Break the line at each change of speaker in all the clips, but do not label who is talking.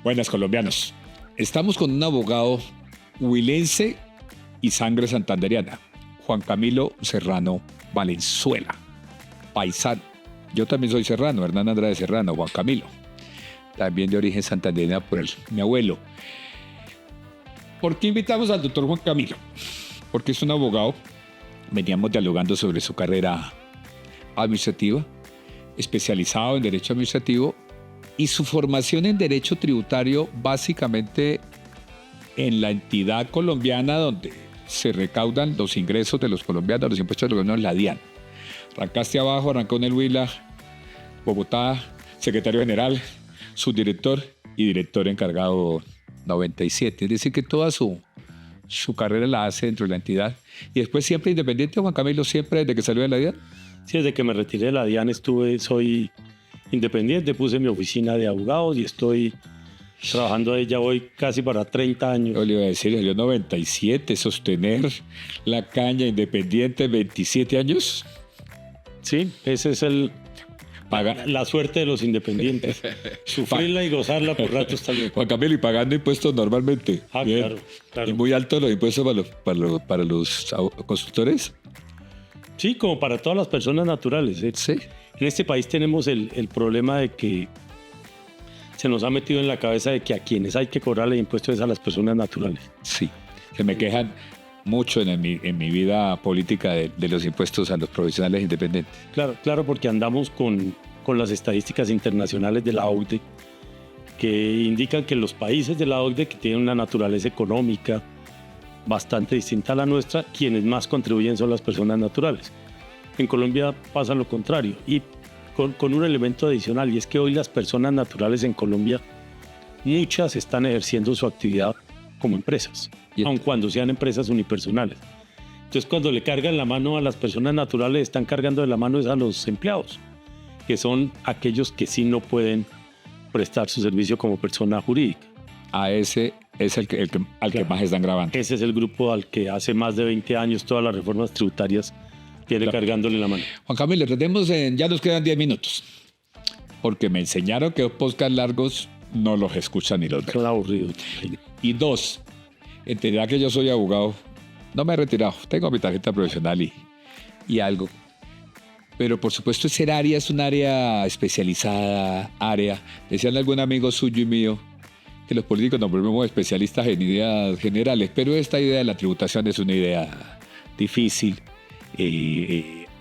Buenas, colombianos. Estamos con un abogado huilense y sangre santanderiana, Juan Camilo Serrano Valenzuela, paisano. Yo también soy serrano, Hernán Andrade Serrano, Juan Camilo, también de origen santandereano por mi abuelo. ¿Por qué invitamos al doctor Juan Camilo? Porque es un abogado, veníamos dialogando sobre su carrera administrativa, especializado en Derecho Administrativo, y su formación en Derecho Tributario básicamente en la entidad colombiana donde se recaudan los ingresos de los colombianos, los impuestos de los colombianos, la DIAN. Arrancaste abajo, arrancó en el Huila, Bogotá, secretario general, subdirector y director encargado 97. Es decir, que toda su carrera la hace dentro de la entidad. Y después siempre independiente, Juan Camilo, siempre desde que salió de la DIAN.
Sí, desde que me retiré de la DIAN soy independiente, puse mi oficina de abogados y estoy trabajando ahí, ya voy casi para 30 años.
Yo le iba a decir, salió 97, sostener la caña independiente 27 años.
Sí, ese es la suerte de los independientes. Sufrirla y gozarla por ratos tal vez.
Juan Camilo, y pagando impuestos normalmente.
Claro.
¿Y muy altos los impuestos para los constructores?
Sí, como para todas las personas naturales.
Sí.
En este país tenemos el problema de que se nos ha metido en la cabeza de que a quienes hay que cobrarle impuestos es a las personas naturales.
Sí, se me quejan mucho en mi vida política de los impuestos a los profesionales independientes.
Claro, porque andamos con las estadísticas internacionales de la OCDE que indican que los países de la OCDE que tienen una naturaleza económica bastante distinta a la nuestra, quienes más contribuyen son las personas naturales. En Colombia pasa lo contrario y con un elemento adicional, y es que hoy las personas naturales en Colombia, muchas están ejerciendo su actividad como empresas, aun cuando sean empresas unipersonales. Entonces, cuando le cargan la mano a las personas naturales, están cargando de la mano a los empleados, que son aquellos que sí no pueden prestar su servicio como persona jurídica.
A ese es al que más están grabando.
Ese es el grupo al que hace más de 20 años todas las reformas tributarias tiene cargándole la mano.
Juan Camilo, ya nos quedan 10 minutos, porque me enseñaron que los podcasts largos no los escuchan ni los ven.
Son aburridos.
Y dos, entenderá que yo soy abogado, no me he retirado, tengo mi tarjeta profesional y algo. Pero por supuesto ese área es un área especializada, decían algún amigo suyo y mío, que los políticos nos volvemos especialistas en ideas generales, pero esta idea de la tributación es una idea difícil,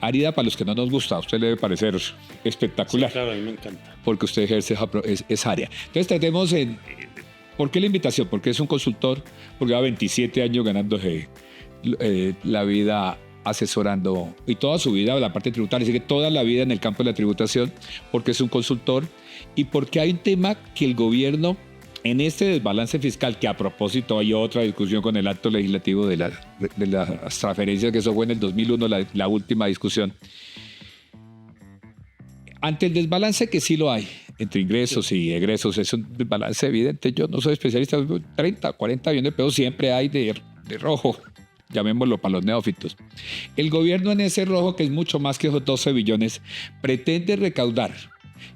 árida para los que no nos gusta. A usted le debe parecer espectacular.
Sí, claro, a mí me encanta.
Porque usted ejerce esa área. Entonces tratemos ¿por qué la invitación? Porque es un consultor, porque lleva 27 años ganándose la vida asesorando, y toda su vida la parte tributaria, así que toda la vida en el campo de la tributación, porque es un consultor y porque hay un tema que el gobierno, en este desbalance fiscal, que a propósito hay otra discusión con el acto legislativo de las transferencias, que eso fue en el 2001, la última discusión. Ante el desbalance que sí lo hay, entre ingresos y egresos, es un desbalance evidente. Yo no soy especialista, 30, 40 billones de pesos siempre hay de rojo, llamémoslo para los neófitos. El gobierno en ese rojo, que es mucho más que esos 12 billones, pretende recaudar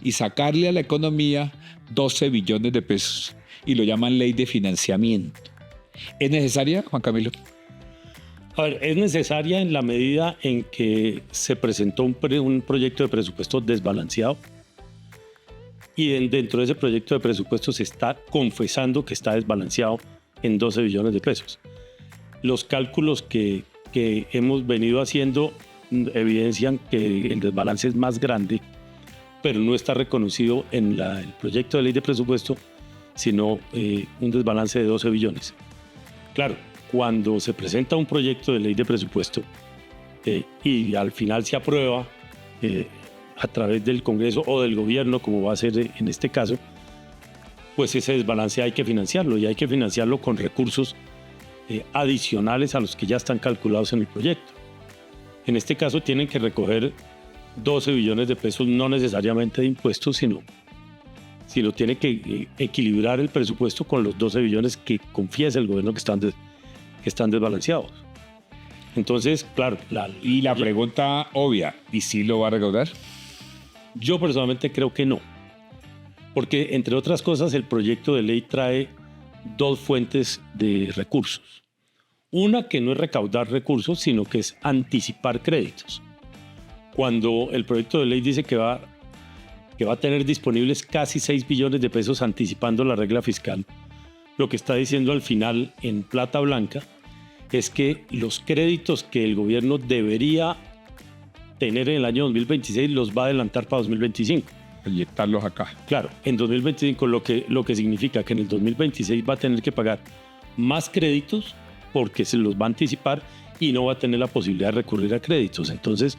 y sacarle a la economía 12 billones de pesos y lo llaman ley de financiamiento. ¿Es necesaria, Juan Camilo?
A ver, es necesaria en la medida en que se presentó un proyecto de presupuesto desbalanceado y dentro de ese proyecto de presupuesto se está confesando que está desbalanceado en 12 billones de pesos. Los cálculos que hemos venido haciendo evidencian que el desbalance es más grande, pero no está reconocido en el proyecto de ley de presupuesto, sino un desbalance de 12 billones. Claro, cuando se presenta un proyecto de ley de presupuesto y al final se aprueba a través del Congreso o del gobierno, como va a ser en este caso, pues ese desbalance hay que financiarlo y hay que financiarlo con recursos adicionales a los que ya están calculados en el proyecto. En este caso tienen que recoger 12 billones de pesos, no necesariamente de impuestos, sino tiene que equilibrar el presupuesto con los 12 billones que confiesa el gobierno que están desbalanceados. Entonces, claro.
Y la pregunta obvia, ¿y si lo va a recaudar?
Yo personalmente creo que no. Porque, entre otras cosas, el proyecto de ley trae dos fuentes de recursos. Una que no es recaudar recursos, sino que es anticipar créditos. Cuando el proyecto de ley dice que va a tener disponibles casi 6 billones de pesos anticipando la regla fiscal, lo que está diciendo al final en plata blanca es que los créditos que el gobierno debería tener en el año 2026 los va a adelantar para 2025.
Inyectarlos acá.
Claro, en 2025 lo que significa que en el 2026 va a tener que pagar más créditos porque se los va a anticipar y no va a tener la posibilidad de recurrir a créditos. Entonces,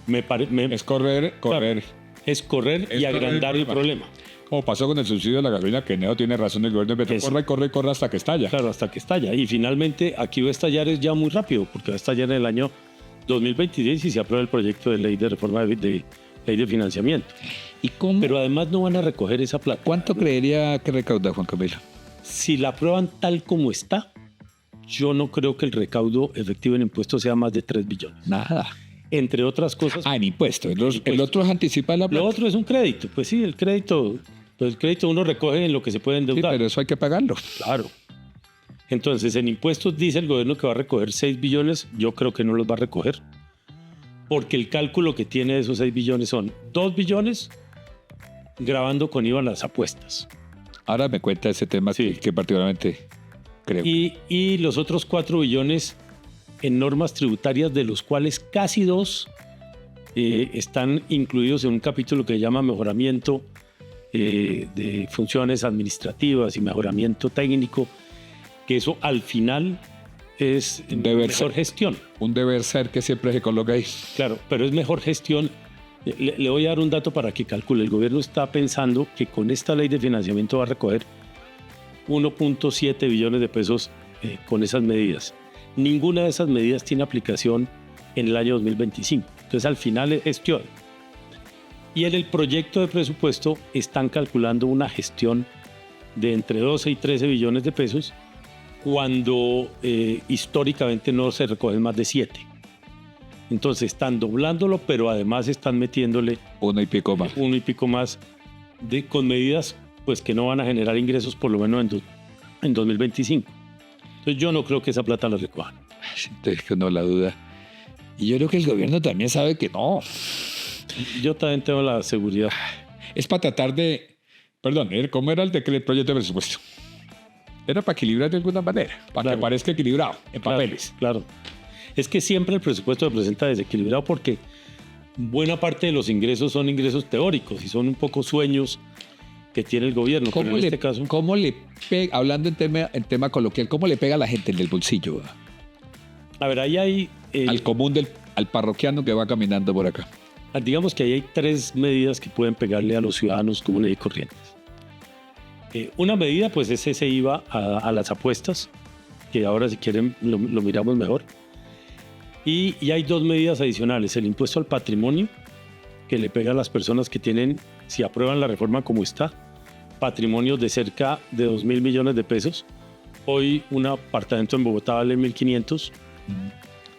es correr.
Claro, es correr y agrandar el problema.
Como pasó con el subsidio de la gasolina, que Neo tiene razón, el gobierno de Petro corre hasta que estalla.
Claro, hasta que estalla. Y finalmente aquí va a estallar es ya muy rápido, porque va a estallar en el año 2026 si se aprueba el proyecto de ley de reforma de ley de financiamiento.
¿Y cómo?
Pero además no van a recoger esa plata.
¿Cuánto creería que recauda Juan Camilo?
Si la aprueban tal como está, yo no creo que el recaudo efectivo en impuestos sea más de 3 billones.
Nada.
Entre otras cosas.
En impuestos. El otro es anticipar la plata.
Lo otro es un crédito. Pues sí, el crédito uno recoge en lo que se puede endeudar.
Sí, pero eso hay que pagarlo.
Claro. Entonces, en impuestos dice el gobierno que va a recoger 6 billones. Yo creo que no los va a recoger. Porque el cálculo que tiene de esos 6 billones son 2 billones grabando con IVA las apuestas.
Ahora me cuenta ese tema que particularmente creo.
Y los otros 4 billones en normas tributarias, de los cuales casi 2 están incluidos en un capítulo que se llama mejoramiento de funciones administrativas y mejoramiento técnico, que eso al final es mejor gestión.
Un deber ser que siempre se coloca ahí.
Claro, pero es mejor gestión. Le voy a dar un dato para que calcule. El gobierno está pensando que con esta ley de financiamiento va a recoger 1.7 billones de pesos con esas medidas. Ninguna de esas medidas tiene aplicación en el año 2025. Entonces, al final es gestión. Y en el proyecto de presupuesto están calculando una gestión de entre 12 y 13 billones de pesos cuando históricamente no se recogen más de 7. Entonces están doblándolo, pero además están metiéndole
1 y pico más.
1 y pico más con medidas pues, que no van a generar ingresos por lo menos en 2025. Entonces yo no creo que esa plata la recojan.
Entonces que no la duda. Y yo creo que el gobierno también sabe que no.
Yo también tengo la seguridad.
Es para tratar de... Perdón, ¿cómo era el proyecto de presupuesto? Era para equilibrar de alguna manera, para que parezca equilibrado en papeles.
Claro. Es que siempre el presupuesto se presenta desequilibrado porque buena parte de los ingresos son ingresos teóricos y son un poco sueños que tiene el gobierno.
¿Cómo
pero en este caso,
¿cómo le pega, hablando en tema coloquial, cómo le pega a la gente en el bolsillo?
A ver, ahí hay...
al común al parroquiano que va caminando por acá.
Digamos que ahí hay 3 medidas que pueden pegarle a los ciudadanos comunes y corrientes. Una medida, pues, es ese IVA a las apuestas, que ahora, si quieren, lo miramos mejor. Y hay 2 medidas adicionales. El impuesto al patrimonio, que le pega a las personas que tienen, si aprueban la reforma como está, patrimonios de cerca de 2.000 millones de pesos. Hoy un apartamento en Bogotá vale 1.500.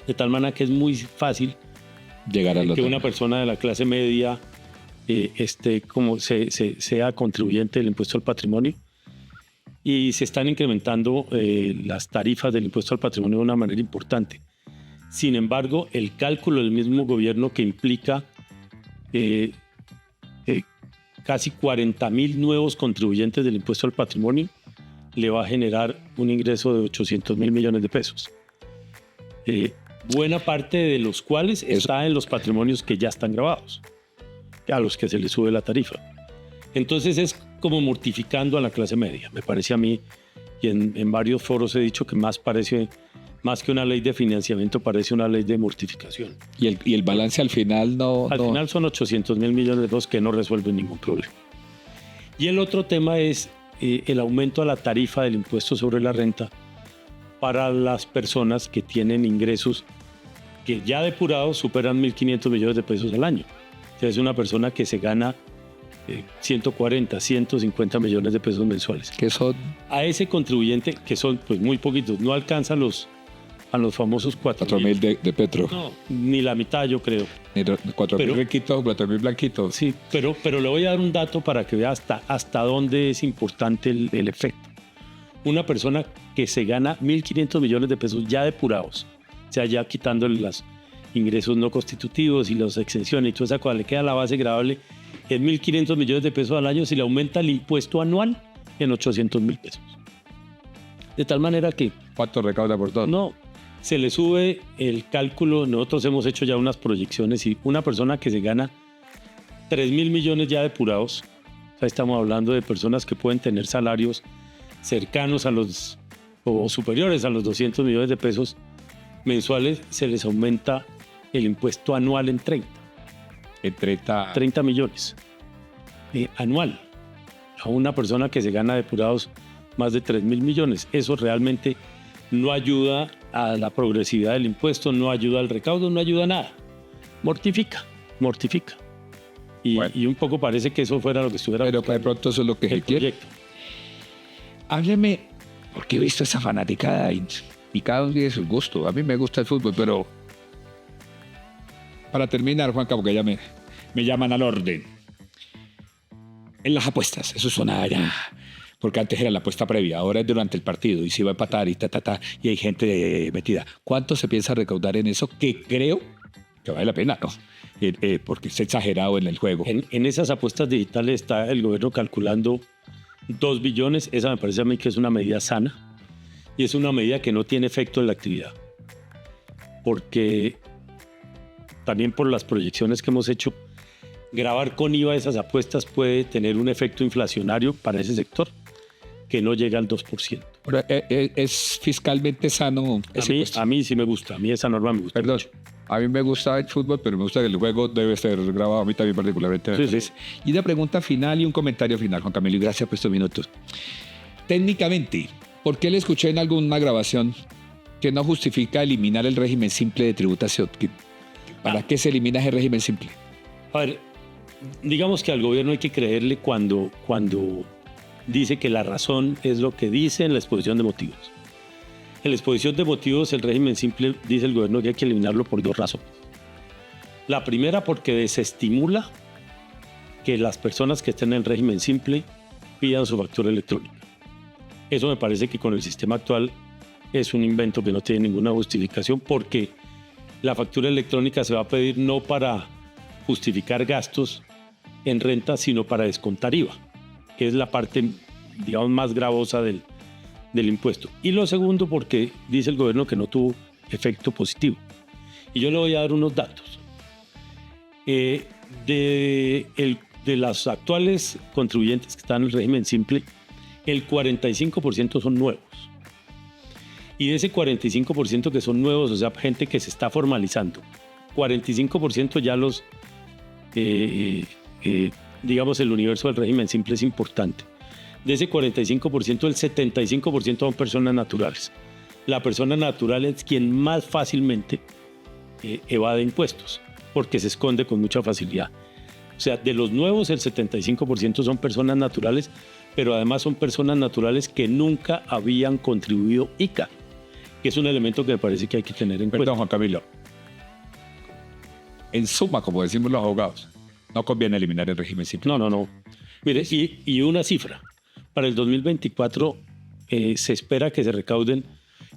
De tal manera que es muy fácil
llegar a
que una persona de la clase media como sea contribuyente del impuesto al patrimonio. Y se están incrementando las tarifas del impuesto al patrimonio de una manera importante. Sin embargo, el cálculo del mismo gobierno que implica casi 40.000 nuevos contribuyentes del impuesto al patrimonio le va a generar un ingreso de 800.000 millones de pesos. Buena parte de los cuales está en los patrimonios que ya están grabados, a los que se les sube la tarifa. Entonces es como mortificando a la clase media, me parece a mí, y en varios foros he dicho que más que una ley de financiamiento, parece una ley de mortificación.
Y el balance al final
Al final son 800.000 millones de pesos que no resuelven ningún problema. Y el otro tema es el aumento a la tarifa del impuesto sobre la renta para las personas que tienen ingresos que ya depurados superan 1.500 millones de pesos al año. O sea, es una persona que se gana 140, 150 millones de pesos mensuales.
¿Qué son?
A ese contribuyente, que son pues muy poquitos, no alcanzan los a los famosos
4.000 de Petro.
No, ni la mitad yo creo.
4.000 riquitos, 4.000 blanquitos.
Sí, pero le voy a dar un dato para que vea hasta dónde es importante el efecto. Una persona que se gana 1.500 millones de pesos ya depurados, o sea, ya quitando los ingresos no constitutivos y las exenciones y toda esa cosa, le queda la base gravable en 1.500 millones de pesos al año, si le aumenta el impuesto anual en 800.000 pesos. De tal manera que...
¿Cuánto recauda por todo?
No, se le sube el cálculo. Nosotros hemos hecho ya unas proyecciones y una persona que se gana 3.000 millones ya depurados, o sea, estamos hablando de personas que pueden tener salarios cercanos a los o superiores a los 200 millones de pesos mensuales, se les aumenta el impuesto anual en 30.
En
30 millones anual. A una persona que se gana depurados más de 3.000 millones. Eso realmente no ayuda a la progresividad del impuesto, no ayuda al recaudo, no ayuda a nada. Mortifica. Y,
bueno,
y un poco parece que eso fuera lo que estuviera.
Pero de pronto eso es lo que se quiere. Hábleme, porque he visto esa fanaticada y cada uno tiene su gusto. A mí me gusta el fútbol, pero para terminar, Juanca, porque ya me llaman al orden. En las apuestas, eso suena ya, porque antes era la apuesta previa, ahora es durante el partido y se iba a empatar y hay gente metida. ¿Cuánto se piensa recaudar en eso? Que creo que vale la pena, ¿no? Porque es exagerado en el juego.
En esas apuestas digitales está el gobierno calculando 2 billones. Esa me parece a mí que es una medida sana y es una medida que no tiene efecto en la actividad. Porque también por las proyecciones que hemos hecho, grabar con IVA esas apuestas puede tener un efecto inflacionario para ese sector que no llega al 2%.
Pero, ¿es fiscalmente sano?
A mí sí me gusta, a mí esa norma me gusta.
Perdón,
mucho.
a mí me gusta el fútbol, pero me gusta que el juego debe ser grabado, a mí también particularmente.
Sí, sí.
Y una pregunta final y un comentario final, Juan Camilo, y gracias por estos minutos. Técnicamente, ¿por qué le escuché en alguna grabación que no justifica eliminar el régimen simple de tributación? ¿Para qué se elimina ese régimen simple?
A ver, digamos que al gobierno hay que creerle cuando dice que la razón es lo que dice en la exposición de motivos. En la exposición de motivos, el régimen simple dice el gobierno que hay que eliminarlo por 2 razones. La primera, porque desestimula que las personas que estén en el régimen simple pidan su factura electrónica. Eso me parece que con el sistema actual es un invento que no tiene ninguna justificación, porque la factura electrónica se va a pedir no para justificar gastos en renta, sino para descontar IVA, que es la parte, digamos, más gravosa del impuesto. Y lo segundo, porque dice el gobierno que no tuvo efecto positivo. Y yo le voy a dar unos datos. De las actuales contribuyentes que están en el régimen simple, el 45% son nuevos. Y de ese 45% que son nuevos, o sea, gente que se está formalizando, 45% ya los, digamos, el universo del régimen simple es importante. De ese 45%, el 75% son personas naturales. La persona natural es quien más fácilmente evade impuestos, porque se esconde con mucha facilidad. O sea, de los nuevos, el 75% son personas naturales, pero además son personas naturales que nunca habían contribuido ICA, que es un elemento que me parece que hay que tener en cuenta.
Perdón, Juan Camilo. En suma, como decimos los abogados, no conviene eliminar el régimen simple.
No. Mire, y una cifra. Para el 2024 se espera que se recauden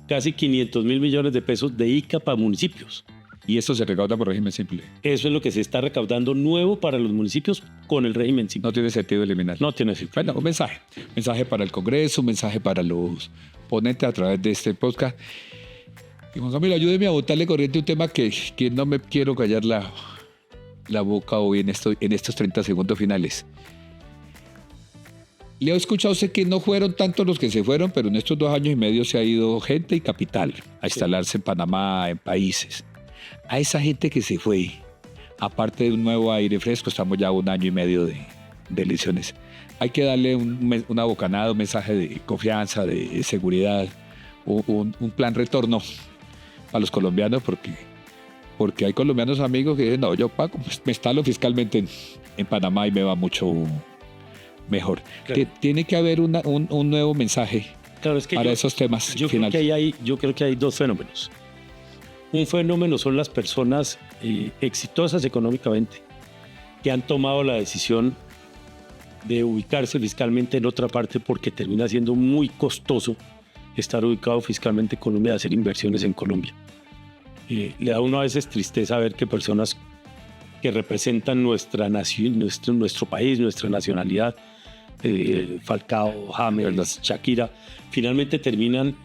casi 500.000 millones de pesos de ICA para municipios.
Y eso se recauda por régimen simple.
Eso es lo que se está recaudando nuevo para los municipios con el régimen simple.
No tiene sentido eliminar.
No tiene sentido.
Bueno, un mensaje. Mensaje para el Congreso, un mensaje para los ponentes a través de este podcast. Y Juan Camilo, ayúdeme a botarle corriente un tema que no me quiero callar la boca hoy en estos 30 segundos finales. Le he escuchado a usted que no fueron tantos los que se fueron, pero en estos 2 años y medio se ha ido gente y capital a instalarse en Panamá, en países. A esa gente que se fue, aparte de un nuevo aire fresco, estamos ya a 1 año y medio de elecciones. Hay que darle una bocanada, un mensaje de confianza, de seguridad, un plan retorno a los colombianos, porque hay colombianos amigos que dicen, no, yo pago, me instalo fiscalmente en Panamá y me va mucho mejor.
Claro.
Tiene que haber un nuevo mensaje
Claro, es que
para esos temas
yo
finales.
Yo creo que hay dos fenómenos. Un fenómeno son las personas exitosas económicamente que han tomado la decisión de ubicarse fiscalmente en otra parte porque termina siendo muy costoso estar ubicado fiscalmente en Colombia, hacer inversiones en Colombia. Le da a uno a veces tristeza ver que personas que representan nuestra nación, nuestro país, nuestra nacionalidad, Falcao, James, Shakira, finalmente terminan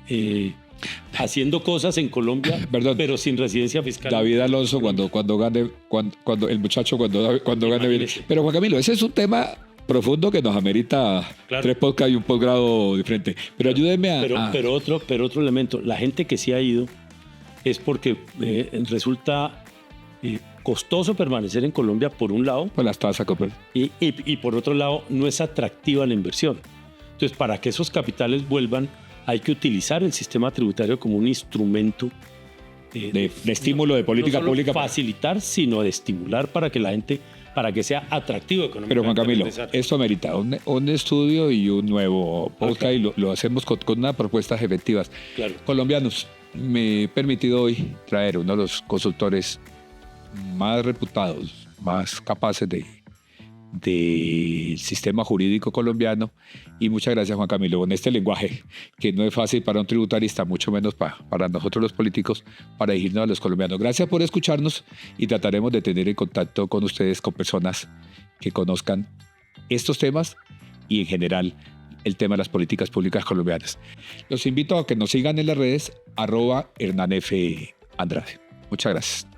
haciendo cosas en Colombia, pero sin residencia fiscal.
David Alonso cuando gane, cuando el muchacho cuando gane bien. Pero Juan Camilo, ese es un tema profundo que nos amerita 3 podcasts y un posgrado diferente. Pero ayúdeme a...
Pero otro elemento, la gente que sí ha ido es porque resulta costoso permanecer en Colombia por un lado.
Pues las tasas,
y por otro lado no es atractiva la inversión. Entonces, para que esos capitales vuelvan, hay que utilizar el sistema tributario como un instrumento
de estímulo, de política pública.
Facilitar, sino de estimular para que la gente, para que sea atractivo económicamente.
Pero Juan Camilo, esto amerita un estudio y un nuevo podcast y lo hacemos con unas propuestas efectivas.
Claro.
Colombianos, me he permitido hoy traer uno de los consultores más reputados, más capaces del sistema jurídico colombiano, y muchas gracias, Juan Camilo, con este lenguaje que no es fácil para un tributarista, mucho menos para nosotros los políticos, para dirigirnos a los colombianos. Gracias por escucharnos y trataremos de tener en contacto con ustedes, con personas que conozcan estos temas y en general el tema de las políticas públicas colombianas. Los invito a que nos sigan en las redes @HernánF Andrade. Muchas gracias.